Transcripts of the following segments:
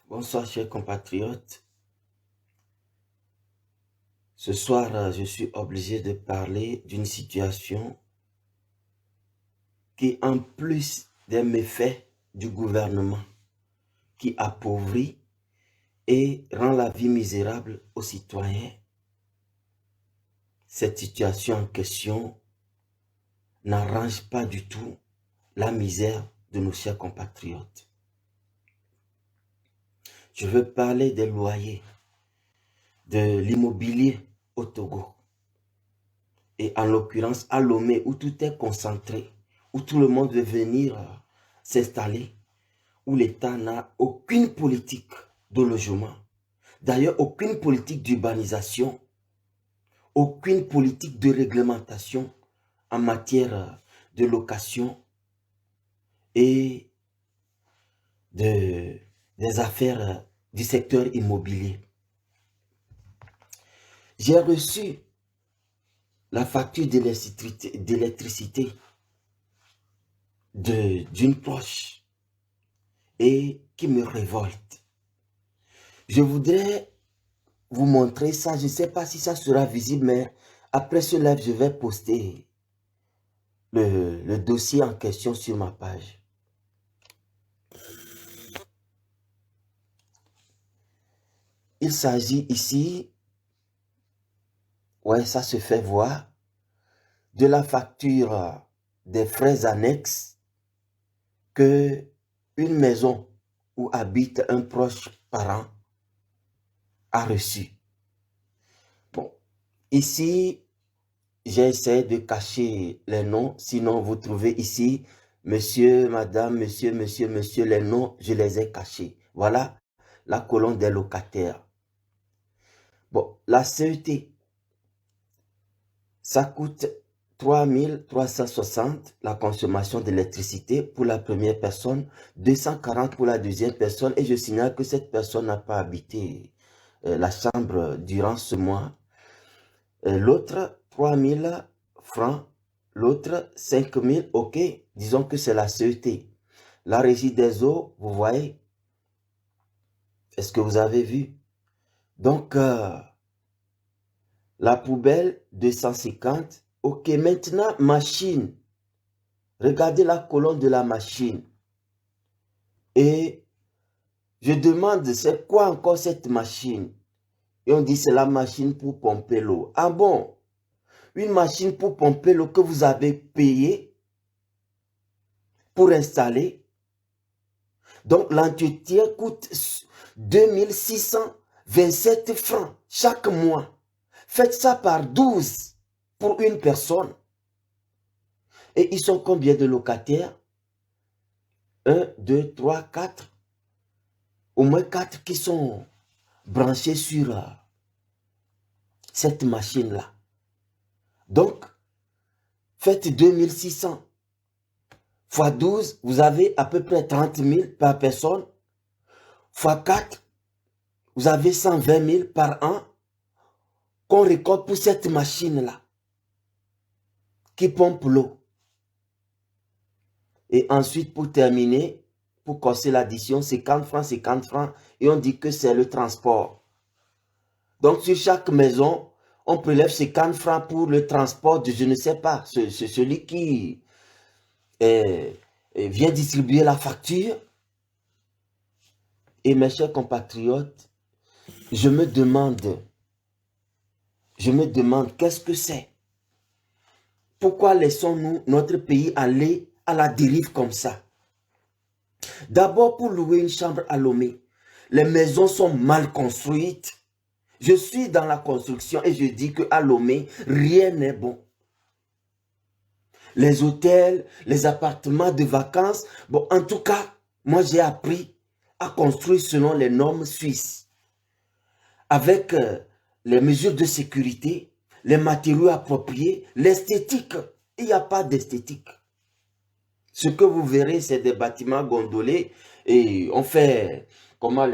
Bonsoir chers compatriotes. Ce soir, je suis obligé de parler d'une situation qui, en plus des méfaits du gouvernement, qui appauvrit et rend la vie misérable aux citoyens, cette situation en question n'arrange pas du tout la misère de nos chers compatriotes. Je veux parler des loyers, de l'immobilier au Togo. Et en l'occurrence à Lomé, où tout est concentré, où tout le monde veut venir s'installer, où l'État n'a aucune politique de logement, d'ailleurs aucune politique d'urbanisation, aucune politique de réglementation en matière de location et des affaires du secteur immobilier. J'ai reçu la facture d'électricité d'une proche et qui me révolte. Je voudrais vous montrer ça, je ne sais pas si ça sera visible, mais après ce live, je vais poster le dossier en question sur ma page. Il s'agit ici, ouais, ça se fait voir, de la facture des frais annexes que une maison où habite un proche parent a reçu. Bon, ici, j'ai essayé de cacher les noms, sinon vous trouvez ici, monsieur, madame, monsieur, les noms, je les ai cachés. Voilà la colonne des locataires. Bon, la CET, ça coûte 3 360 la consommation d'électricité pour la première personne, 240 pour la deuxième personne, et je signale que cette personne n'a pas habité la chambre durant ce mois. L'autre, 3 000 francs, l'autre, 5 000, ok, disons que c'est la CET. La régie des eaux, vous voyez, est-ce que vous avez vu? Donc, la poubelle, 250, ok, maintenant, machine. Regardez la colonne de la machine. Et je demande, c'est quoi encore cette machine? Et on dit, c'est la machine pour pomper l'eau. Ah bon? Une machine pour pomper l'eau que vous avez payée pour installer. Donc, l'entretien coûte 2627 francs chaque mois. Faites ça par 12 pour une personne. Et ils sont combien de locataires? 1, 2, 3, 4. Au moins 4 qui sont branchés sur cette machine-là. Donc, faites 2600 fois 12, vous avez à peu près 30 000 par personne. Fois 4, vous avez 120 000 par an qu'on récolte pour cette machine-là qui pompe l'eau. Et ensuite, pour terminer, pour casser l'addition, 50 francs, et on dit que c'est le transport. Donc, sur chaque maison, on prélève 50 francs pour le transport de, je ne sais pas, celui qui vient distribuer la facture. Et mes chers compatriotes, je me demande, qu'est-ce que c'est? Pourquoi laissons-nous notre pays aller à la dérive comme ça? D'abord, pour louer une chambre à Lomé, les maisons sont mal construites. Je suis dans la construction et je dis qu'à Lomé, rien n'est bon. Les hôtels, les appartements de vacances, bon, en tout cas, moi j'ai appris à construire selon les normes suisses. Avec les mesures de sécurité, les matériaux appropriés, l'esthétique. Il n'y a pas d'esthétique. Ce que vous verrez, c'est des bâtiments gondolés et on fait comment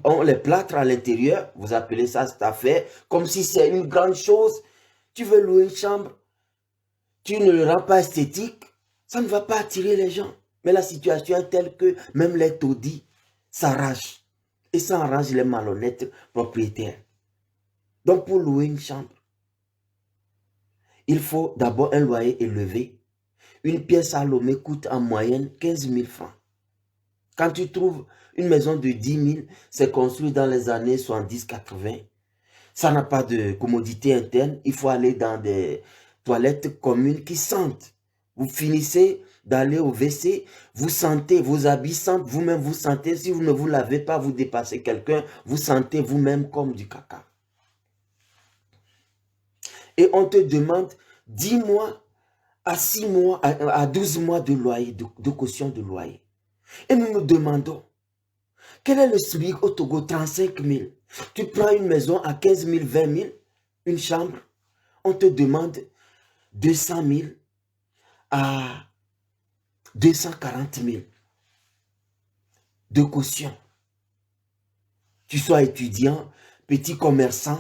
on les plâtre à l'intérieur. Vous appelez ça cette affaire comme si c'est une grande chose. Tu veux louer une chambre, tu ne le rends pas esthétique, ça ne va pas attirer les gens. Mais la situation est telle que même les taudis s'arrachent. Et ça enrage les malhonnêtes propriétaires. Donc pour louer une chambre, il faut d'abord un loyer élevé. Une pièce à Lomé coûte en moyenne 15 000 francs. Quand tu trouves une maison de 10 000, c'est construit dans les années 70-80. Ça n'a pas de commodité interne. Il faut aller dans des toilettes communes qui sentent. Vous finissez d'aller au WC, vous sentez, vos habits sentent, vous-même vous sentez. Si vous ne vous lavez pas, vous dépassez quelqu'un, vous sentez vous-même comme du caca. Et on te demande 10 mois à 6 mois, à 12 mois de loyer, de caution de loyer. Et nous nous demandons, quel est le SMIC au Togo? 35 000. Tu prends une maison à 15 000, 20 000, une chambre, on te demande 200 000 à 240 000 de caution. Tu sois étudiant, petit commerçant,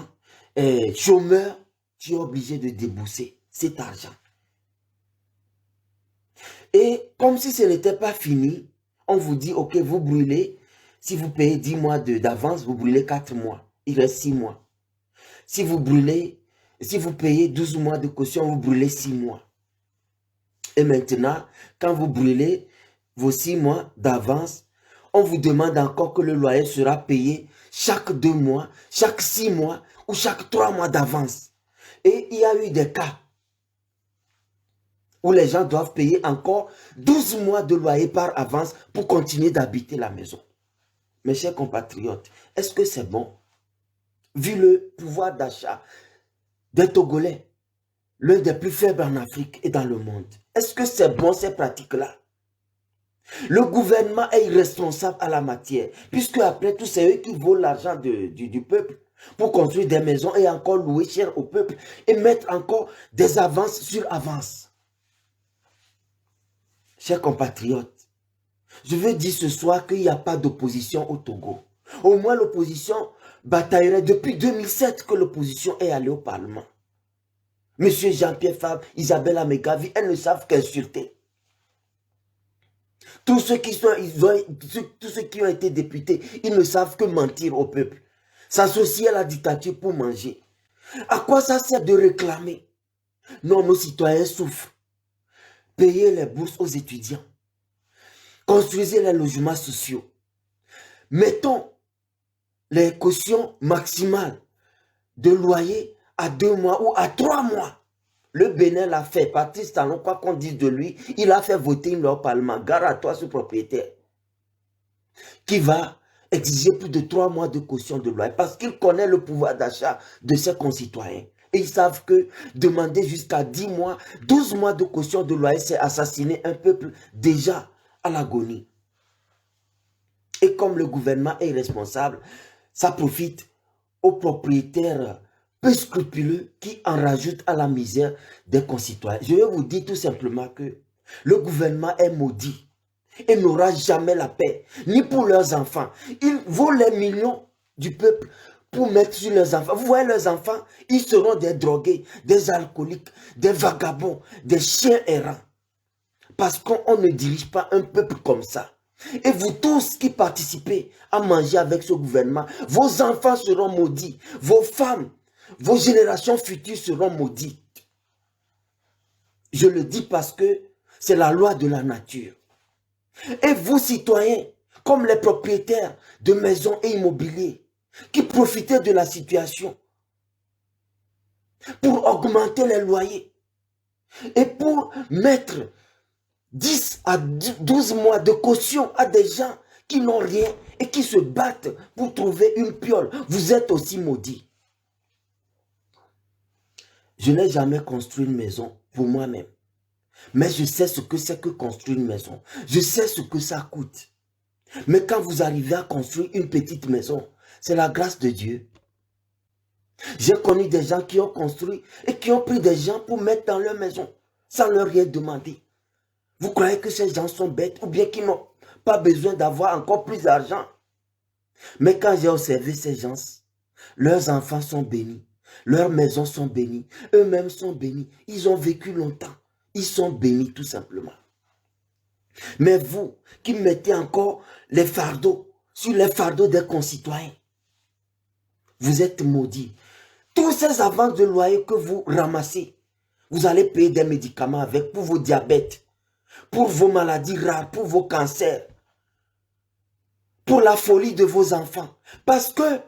chômeur, tu es obligé de débourser cet argent. Et comme si ce n'était pas fini, on vous dit, ok, vous brûlez, si vous payez 10 mois d'avance, vous brûlez 4 mois, il reste 6 mois. Si vous brûlez, si vous payez 12 mois de caution, vous brûlez 6 mois. Et maintenant, quand vous brûlez vos 6 mois d'avance, on vous demande encore que le loyer sera payé chaque 2 mois, chaque 6 mois ou chaque 3 mois d'avance. Et il y a eu des cas où les gens doivent payer encore 12 mois de loyer par avance pour continuer d'habiter la maison. Mes chers compatriotes, est-ce que c'est bon? Vu le pouvoir d'achat des Togolais, l'un des plus faibles en Afrique et dans le monde, est-ce que c'est bon ces pratiques-là? Le gouvernement est irresponsable à la matière, puisque après tout, c'est eux qui volent l'argent du peuple pour construire des maisons et encore louer cher au peuple et mettre encore des avances sur avances. Chers compatriotes, je veux dire ce soir qu'il n'y a pas d'opposition au Togo. Au moins l'opposition bataillerait depuis 2007 que l'opposition est allée au Parlement. Monsieur Jean-Pierre Fabre, Isabelle Amegavi, elles ne savent qu'insulter. Tous ceux qui ont été députés, ils ne savent que mentir au peuple. S'associer à la dictature pour manger. À quoi ça sert de réclamer? Non, nos citoyens souffrent. Payez les bourses aux étudiants. Construisez les logements sociaux. Mettons les cautions maximales de loyer à 2 mois ou à 3 mois. Le Bénin l'a fait. Patrice Talon, quoi qu'on dise de lui, il a fait voter une loi au Parlement. Gare à toi, ce propriétaire, qui va exiger plus de 3 mois de caution de loyer parce qu'il connaît le pouvoir d'achat de ses concitoyens. Et ils savent que demander jusqu'à 10 mois, 12 mois de caution de loyer, c'est assassiner un peuple déjà à l'agonie. Et comme le gouvernement est irresponsable, ça profite aux propriétaires peu scrupuleux qui en rajoutent à la misère des concitoyens. Je vais vous dire tout simplement que le gouvernement est maudit et n'aura jamais la paix, ni pour leurs enfants. Ils volent les millions du peuple pour mettre sur leurs enfants. Vous voyez leurs enfants, ils seront des drogués, des alcooliques, des vagabonds, des chiens errants. Parce qu'on ne dirige pas un peuple comme ça. Et vous tous qui participez à manger avec ce gouvernement, vos enfants seront maudits, vos femmes, vos générations futures seront maudites. Je le dis parce que c'est la loi de la nature. Et vous, citoyens, comme les propriétaires de maisons et immobiliers, qui profitez de la situation pour augmenter les loyers et pour mettre 10 à 12 mois de caution à des gens qui n'ont rien et qui se battent pour trouver une piole, vous êtes aussi maudits. Je n'ai jamais construit une maison pour moi-même. Mais je sais ce que c'est que construire une maison. Je sais ce que ça coûte. Mais quand vous arrivez à construire une petite maison, c'est la grâce de Dieu. J'ai connu des gens qui ont construit et qui ont pris des gens pour mettre dans leur maison sans leur rien demander. Vous croyez que ces gens sont bêtes ou bien qu'ils n'ont pas besoin d'avoir encore plus d'argent? Mais quand j'ai observé ces gens, leurs enfants sont bénis, leurs maisons sont bénies, eux-mêmes sont bénis. Ils ont vécu longtemps. Ils sont bénis tout simplement. Mais vous qui mettez encore les fardeaux sur les fardeaux des concitoyens. Vous êtes maudits. Tous ces avances de loyer que vous ramassez, vous allez payer des médicaments avec pour vos diabètes, pour vos maladies rares, pour vos cancers, pour la folie de vos enfants. Parce que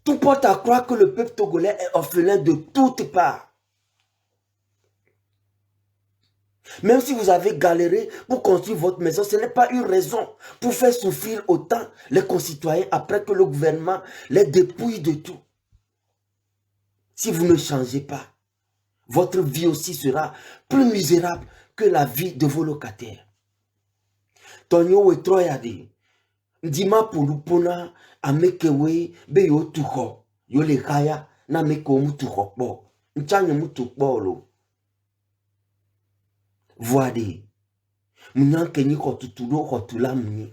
tout porte à croire que le peuple togolais est orphelin de toutes parts. Même si vous avez galéré pour construire votre maison, ce n'est pas une raison pour faire souffrir autant les concitoyens après que le gouvernement les dépouille de tout. Si vous ne changez pas, votre vie aussi sera plus misérable que la vie de vos locataires. Tonyo we troyade, ndima pulupona amekewe be yo tuho, yo le kaya na meko mutuho po, nchanye mutuho lo. Voade, munyanke ni kotutulo kotula muni.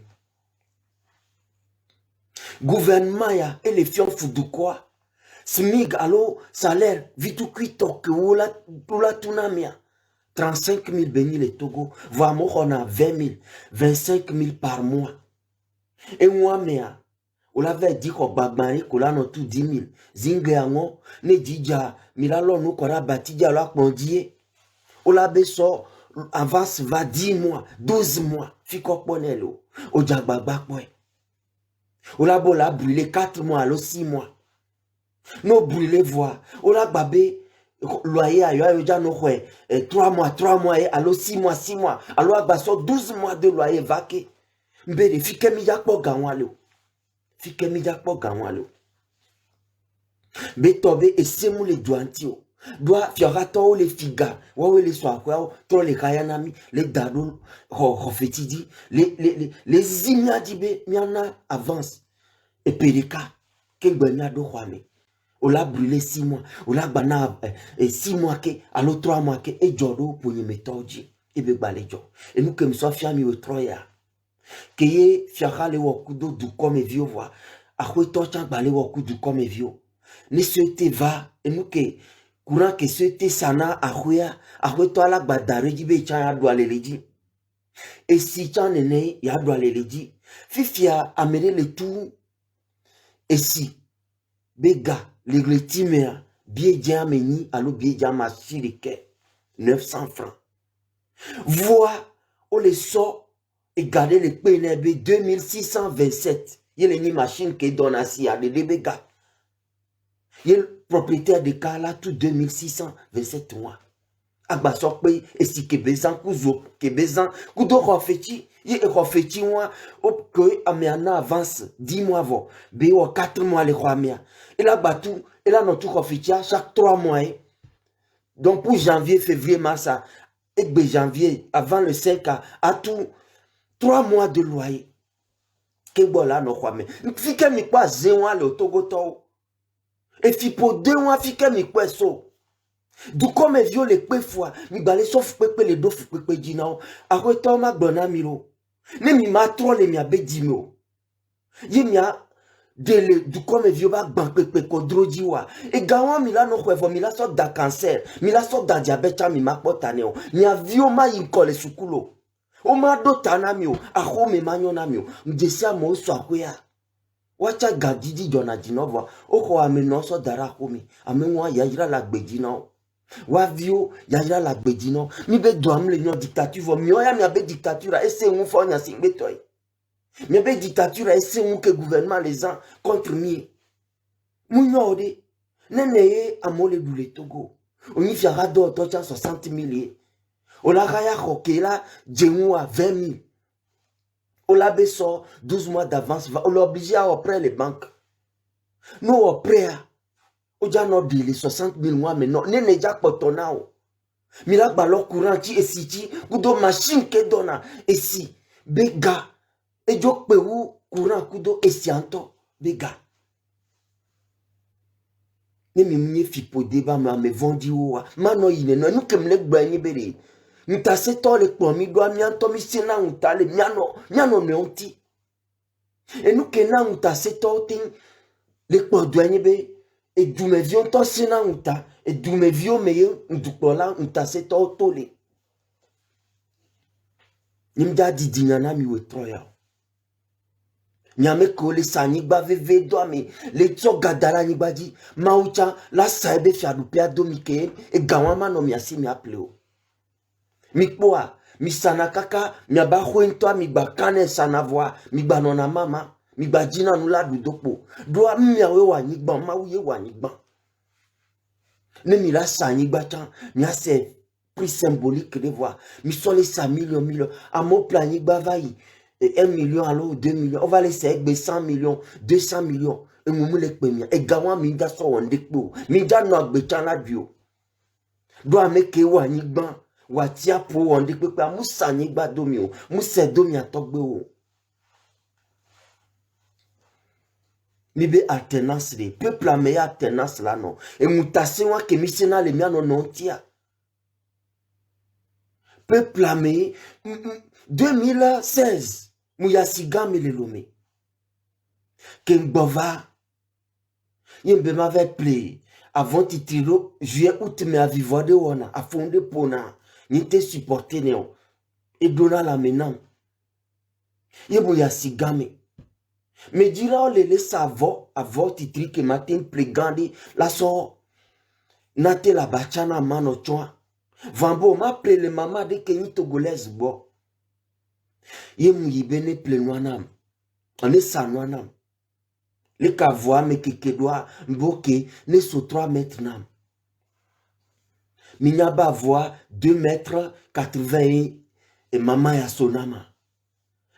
Gouvernement ya et les fions foudoukoa, smig allo salaire vitu kuito que la tunamia. 35 000 bénis les Togo, voire on a 20 000, 25 000 par mois. Et moi, on l'avait dit qu'on babani, qu'on a tout 10 000. Zingeango, ne dija, milalo no kora batija la kondie. On l'avait sort, avance va 10 mois, 12 mois. Fiko ponelo, o jagbagba kwe. On l'a brûlé 4 mois, alors 6 mois. No brûlé voix, on l'a babé. Loyer a eu 3 mois, alors 6 mois, alors abasso 12 mois de loyer vaqué. Mbele, fike mi yakpo ganwalo. Fike mi yakpo ganwalo. Betobe et semu le douantio. Doit fiarato les figa. Wawe les soakwao, tro les kayanami, les dado, rofetidi, les imiadibe, miana avance. Et pereka, quel banya do kwame. On l'a brûlé 6 mois. On l'a bana 6 mois ke, alors 3 mois ke, et jodo pour y mettre et be balejo. Et nous que nous sommes fiamis au troya. Que ye fiara le wakudo du comme vieux voix. A quoi tocha balé wakudu comme vieux. Ne se te va, et nous que courant que se te sana a quoi toi la badare jibe chan ya doit le dit. Et si chan nene ya doit le dit. Fifia amener le tout. Et si, bega. L'église bien déjà meni, alors bien déjà ma chirike, 900 francs. Vois, on les sort et garder les PNB 2627. Il y a une machine qui donne assis à des débégats. Il y a le propriétaire de cas là, tout 2627 mois. Agba sort paye et si kebezan kuzo, kebezan, kudo refeti, il est refeti moi, au que amiana avance 10 mois avant, béo 4 mois les rois mia. Et là, batou, et là, notre refeti chaque 3 mois. Donc pour janvier, février, mars, et janvier, avant le 5 à tout 3 mois de loyer. Que bon là, nos rois mia. Fika mi quoi, zéwan le togoto. Et fi pour 2 mois, fika mi quoi so. Du comme vieux les peu fois, mi balé sauf pepe les deux pepe dina. Après toi ma donna miro. Ne mi ma trop les mi abe dimo. Ye mi a de du comme vieux ba ban pepe kodro diwa. Et gawan mi la no kwevo mi la sort da cancer, mi la sort da diabète mi ma potane o. Mi a vieux ma yinkole sukulo. O ma do tanamio, a ho me manyona mio. Mdesia mo so akwea. Wacha gadidi jona dinova. O ko ameno so dara homi. Amenwa yajira la gbedina. Wavio yajira la gbedino mi be doam le nyon dictature mi oya mi abe dictature et c'est un fo nya singbe toy mi abe dictature et c'est un que gouvernement les gens contre mi munyode neneye amole dule Togo oni fiara do to 60 000 o la kaya kokela djenwa 20 000 o la beso 12 mois d'avance va o l'obligé à après les banques nous après Oja no dili 60 000 mois mais non ne ja potona o mila balo courant ti esiti kudo machine ke dona esi bega ejo pe wu courant kudo esianto bega ne mi mye fipo deba me vendi o mano yine no nu kem le gba ni bere nta se to le pon mi do mi anto mi sina nta le miano ne onti e nu ke na nta se to tin le pon do ni be et d'où me vions to sina unta et d'où me vions meilleur ndukola unta se to tole nimda di dinana mi we troya Miame ko le sanigba veve do ame le tso gadala nigba di maucha la saibe fiadu pia do mike e gawama no miasi mi apleo. Mikpoa mi sana kaka mi aba khoento mi gba kane sana voa mi gba nona mama mi gba jina nula du dopo do mi awe wa nigba ma uye wa nigba. Ne mi la sanigba chan mi ase prix symbolique de voir mi so les 100 millions à mon plan nigba vai 1 million alors 2 millions on va laisser avec 100 millions 200 millions et moumou les premiers et gawa minda so wonde kpo minda no agbe chana bio do ameke wa nigba wa tia po wonde kpo pa musa nigba domi o musa domi atogbe o mi be alternance de peuple a meilleure alternance là non et mutation wa ke misena le mia non tia peuple a meilleur 2016 Mouyasiga me le lomé. Kembova. Yembe m'avait play. Avant titilo, juillet, août, me a vivre de wana. A fondé pona. N'était supporté néon. Et donna la menam. Mouyasiga me. Me dira le laisse avant titri que matin plégandi. La so. Nate la bachana mano choa. Vambo m'appelé le maman de Kenny Togolese bo. Yemu yibene plenwanam. On est sanwanam. Le kavoa me kekedwa mboke ne so 3 mètres nam. Minyaba voa 2 mètres 80 et maman ya sonama.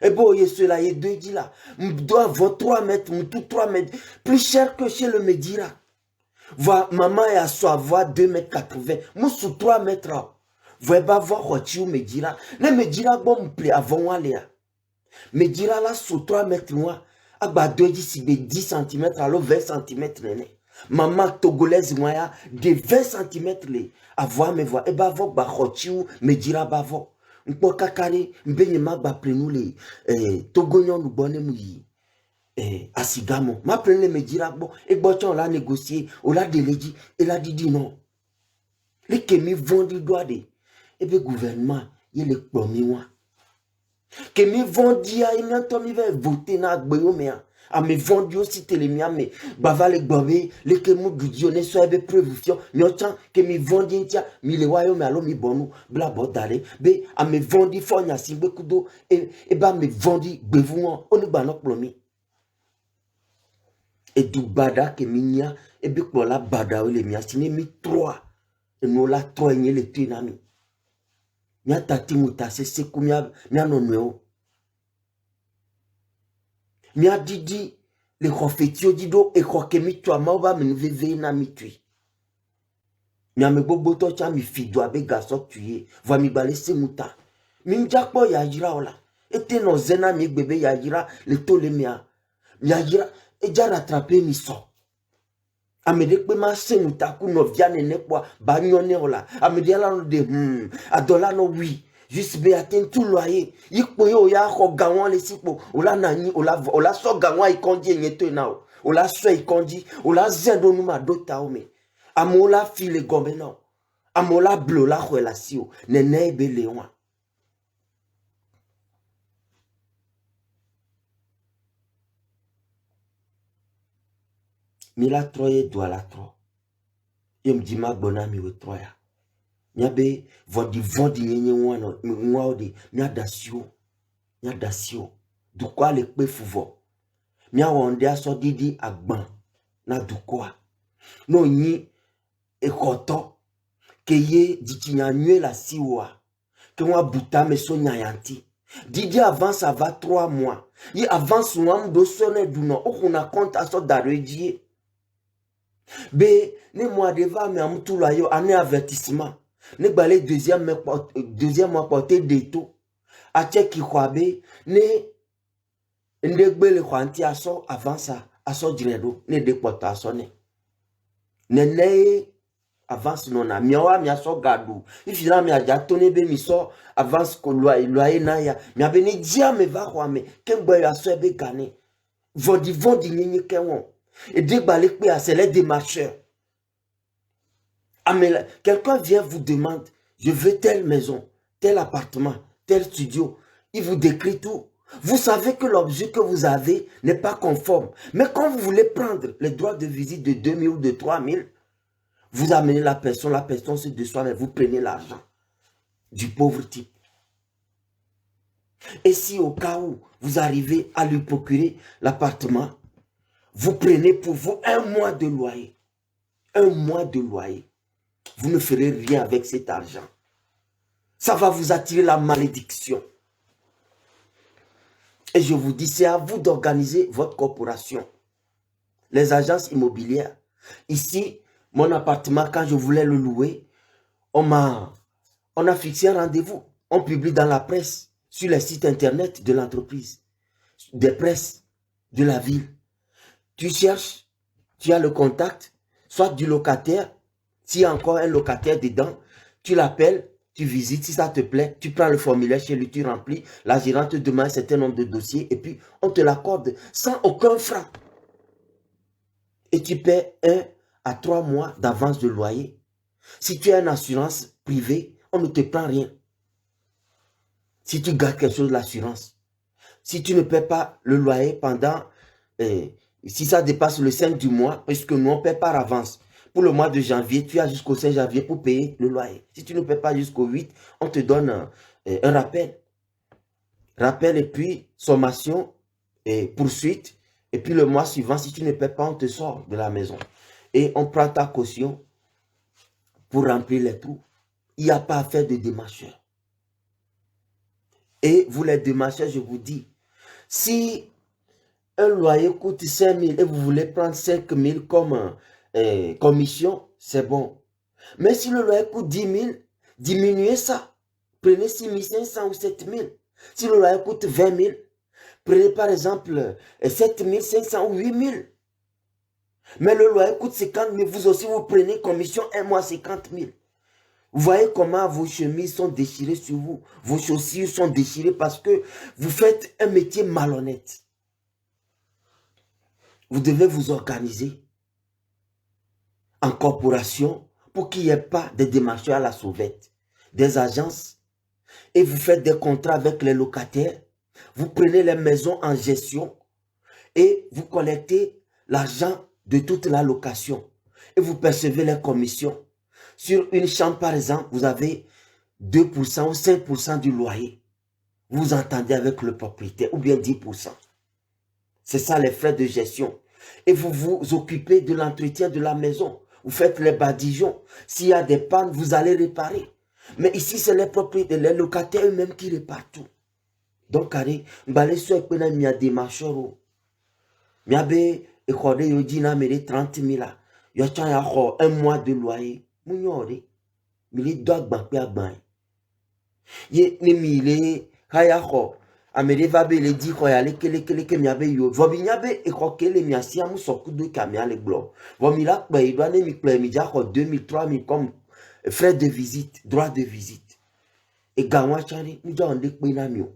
Et bon, il cela y est 2 dit là. M'doit avoir 3 mètres, m'tou 3 mètres. Plus cher que chez le Medira. Voa maman ya so avoir 2 mètres 80. Mou sous 3 mètres là. Voyez pas voir Rochiou me dira. Ne me dira bon me plaît avant aller. Me dira là sous 3 mètres loin. Aba 10 cm alors 20 cm nene. Maman togolaise moya de 20 cm les. Avoir me voir. Et bah voir ba Rochiou me dira ba voir. M'po kakari mbenye ma ba plenou les togonyon nous bonne mouyi. Asigamo. Ma pleine me dira bon. Et bochon l'a négocié. On l'a délégué. Et l'a dit non. Les kemi vendu doigt de. Et bien, gouvernement, il est promis, moi. Que me vendi à une entomie va voter na gbeomea. A me vendi aussi télémia, mais bava les gobé, les que mou gudionné soit be preuve fion, nyotan, que me vendi tia, mi le wayo me alo mi bonu, bla bodare, be, a me vendi fonya simbe kudo, et ba me vendi bevouan, on est banok promis. Et du bada que minia, et be pour la bada ou les mia, sine mi 3, et nous la 3 nye le tunami. Mia tati muta se seku mia nonweo. Mia didi le khofetio dido e khokemi twa maoba menveve na mitui. Mia me bobo to cha mi fido abe gaso tuye. Va mi balese muta. Mi njakpo ya jira ola. Ete no zena mi bebe ya jira le tole mia. Ya jira e ja rattraper mi so. Amede pe ma se muta ku no viane ne kwa ba nyone ola. Amede ala no de adola no oui. Juste be aten tout loyer. Yikpo yo ya ko gawon le sipo. Ola nani ola so gawon ikondi nyeto na o. Ola so ikondi, ola zendo numa dota o me. Amola file gombe no. Amola blo la relation. Nene be leon. Mi la troye doit la tro. Yem di ma bona mi we troya. Nyabe vondi nyenye wano mwaude nya dasio du kwa le pe fuvo mia wonde aso didi agban na du kwa no nyi ekoto ke ye ditinya nwe la siwa ke wa buta me so nyanti didi avance ça va 3 mois yi avance moi do sonne du no okuna compte aso daredie be ne moi deva me amtu la yo ane avertissement. Ne balé deuxième mois porté des taux. A tchèque kwabe ne ndegbe le kwanti aso avant ça aso diredo ne déporta aso ne. Ne avance non na miawa mi aso gadu. Ifila mi aja tone be mi so avance ko loyer na ya. Mi abeni dia me va kwa me kembe ya so ebe gane. Vondi nyenye kenwon. Et degbalé pe a c'est les démarcheurs. Quelqu'un vient vous demande, je veux telle maison, tel appartement, tel studio. Il vous décrit tout. Vous savez que l'objet que vous avez n'est pas conforme. Mais quand vous voulez prendre les droits de visite de 2 000 ou de 3 000, vous amenez la personne se déçoit, mais vous prenez l'argent du pauvre type. Et si au cas où vous arrivez à lui procurer l'appartement, vous prenez pour vous 1 mois de loyer. 1 mois de loyer. Vous ne ferez rien avec cet argent. Ça va vous attirer la malédiction. Et je vous dis, c'est à vous d'organiser votre corporation. Les agences immobilières. Ici, mon appartement, quand je voulais le louer, on a fixé un rendez-vous. On publie dans la presse, sur les sites internet de l'entreprise, des presses de la ville. Tu cherches, tu as le contact, soit du locataire, s'il y a encore un locataire dedans, tu l'appelles, tu visites, si ça te plaît, tu prends le formulaire chez lui, tu remplis, la gérante te demande un certain nombre de dossiers et puis on te l'accorde sans aucun franc. Et tu paies 1 à 3 mois d'avance de loyer. Si tu as une assurance privée, on ne te prend rien. Si tu gardes quelque chose de l'assurance. Si tu ne paies pas le loyer pendant, si ça dépasse le 5 du mois, puisque nous on paie par avance. Pour le mois de janvier, tu as jusqu'au 5 janvier pour payer le loyer. Si tu ne paies pas jusqu'au 8, on te donne un rappel. Rappel et puis sommation et poursuite. Et puis le mois suivant, si tu ne paies pas, on te sort de la maison. Et on prend ta caution pour remplir les trous. Il n'y a pas à faire de démarcheur. Et vous les démarcheurs, je vous dis, si un loyer coûte 5 000 et vous voulez prendre 5 000 comme commission, c'est bon. Mais si le loyer coûte 10 000, diminuez ça. Prenez 6 500 ou 7 000. Si le loyer coûte 20 000, prenez par exemple 7 500 ou 8 000. Mais le loyer coûte 50 000, vous aussi vous prenez commission 1 mois 50 000. Vous voyez comment vos chemises sont déchirées sur vous. Vos chaussures sont déchirées parce que vous faites un métier malhonnête. Vous devez vous organiser en corporation pour qu'il n'y ait pas de démarcheurs à la sauvette, des agences, et vous faites des contrats avec les locataires. Vous prenez les maisons en gestion et vous collectez l'argent de toute la location et vous percevez les commissions. Sur une chambre, par exemple, vous avez 2% ou 5% du loyer. Vous entendez avec le propriétaire, ou bien 10%. C'est ça les frais de gestion. Et vous vous occupez de l'entretien de la maison. Vous faites les badigeons. S'il y a des pannes, vous allez réparer. Mais ici, c'est les propriétaires, les locataires eux-mêmes qui réparent tout. Donc, allez, balé sur un mia démarcheur. Miabe, école yo dina méré 30 000 là. Yo tient ya 1 mois de loyer. Mounyore, mili dog bankpe agban. Ye ne mile haya ho. Amere va be le di ko ya le kele miabe yo. Vobi nyabe e ko kele mi asia mu soku de kamia le glo. Vomi la pe il doit ne mi pe mi ja ko 2 000 3 000 comme frais de visite, droit de visite. Et gawa chani mi ja onde pe na mi o.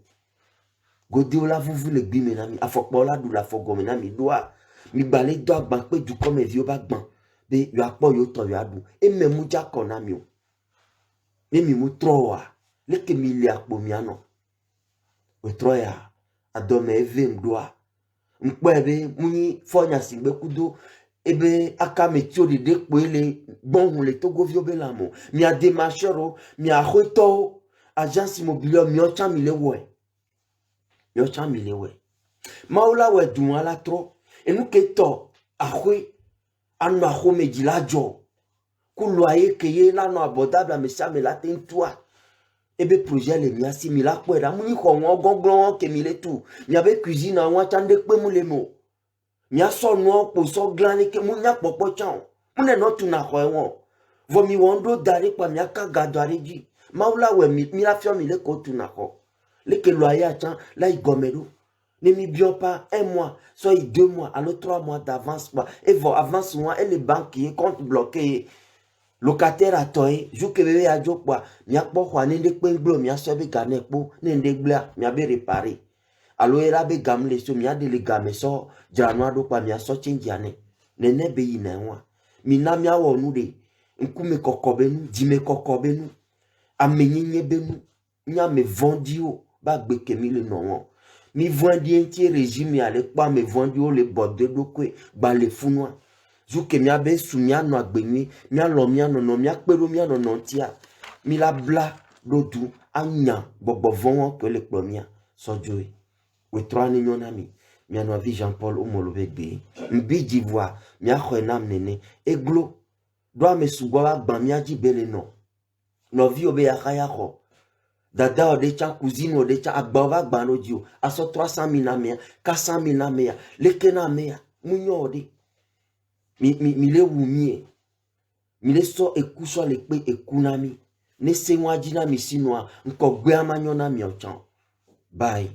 Godi ola vuvu le gbi me na mi. Afokpo la du la fogo me na mi doa. Mi balé dog bankpe du comme vi o ba gban. Be yo akpo yo to yo adu. E me mu ja ko na mi o. Ne mi mu troa. Leke mi le akpo mi ano. We troya. Adome eve mdoa. Mkpo ebe muni fonya singbe kudo. Ebe aka me tio de dekpo ele bon le togo vio belamo. Mi a démarcheur mi a hoto agence immobilière mi o chan mi le we. Mi o chan mi le we. Maula we dun ala tro. E nou ke to ahwe anu aho me di la jo. Ku loyer keye la no abordable me sa me la ten toi. Ebe projet le mi asi mi la kwe da muni ko won gonglon ke mi le tout. Mi abe cuisine an wan chan de pe mu le mo. Mi a so no po so glane ke mu nya popo chan. Mu ne no tu na ko won. Vo mi wondo dare kwa mi aka gadare ji. Maula we mi la fio mi le ko tu na ko. Le ke loyer chan la I gomero. Ne mi bio pas 1 mois, soit 2 mois, alors 3 mois d'avance. Et vos avance moi et les banquiers compte bloqué. Locataire à toi, jour que bébé a job quoi, mi a pas quoi n'ende penglo, mi a sauvé gagner pour n'ende bla, mi a bien réparé. Alors il a bien gamle so mi a de les gamer so, januar do quoi mi a sorti indiane. N'ene be ina wa. Mi na mi a wo nu de. Nkume kokobe nu, dime kokobe nu. Amenyenye be nu. Nya me vendi o, ba gbe kemi le non. mi vondi enti régime ale kwa me vondi o le bode do kwe ba le funwa zuke mi abe su mi ano agbenui mi alo mi ano no mi akpero mi ano no tia mi la bla do du anya bobo von ko le plomia sojoe we trois ni nyonami mi ano vi Jean-Paul Omolobegbe mbi d'Ivoire mi akhwenam nene eglo do me sugwa gba mi aji bele no vi obe yakaya ko dada odecha cousine odecha agba gba no dio aso 300,000 na mea 400,000 na mea leke na mea munyo ode mi le wumie mi le so ekuso le pe ekunami ne se nwa jina mi sinwa nko gbe amanyo na mi ochan bye.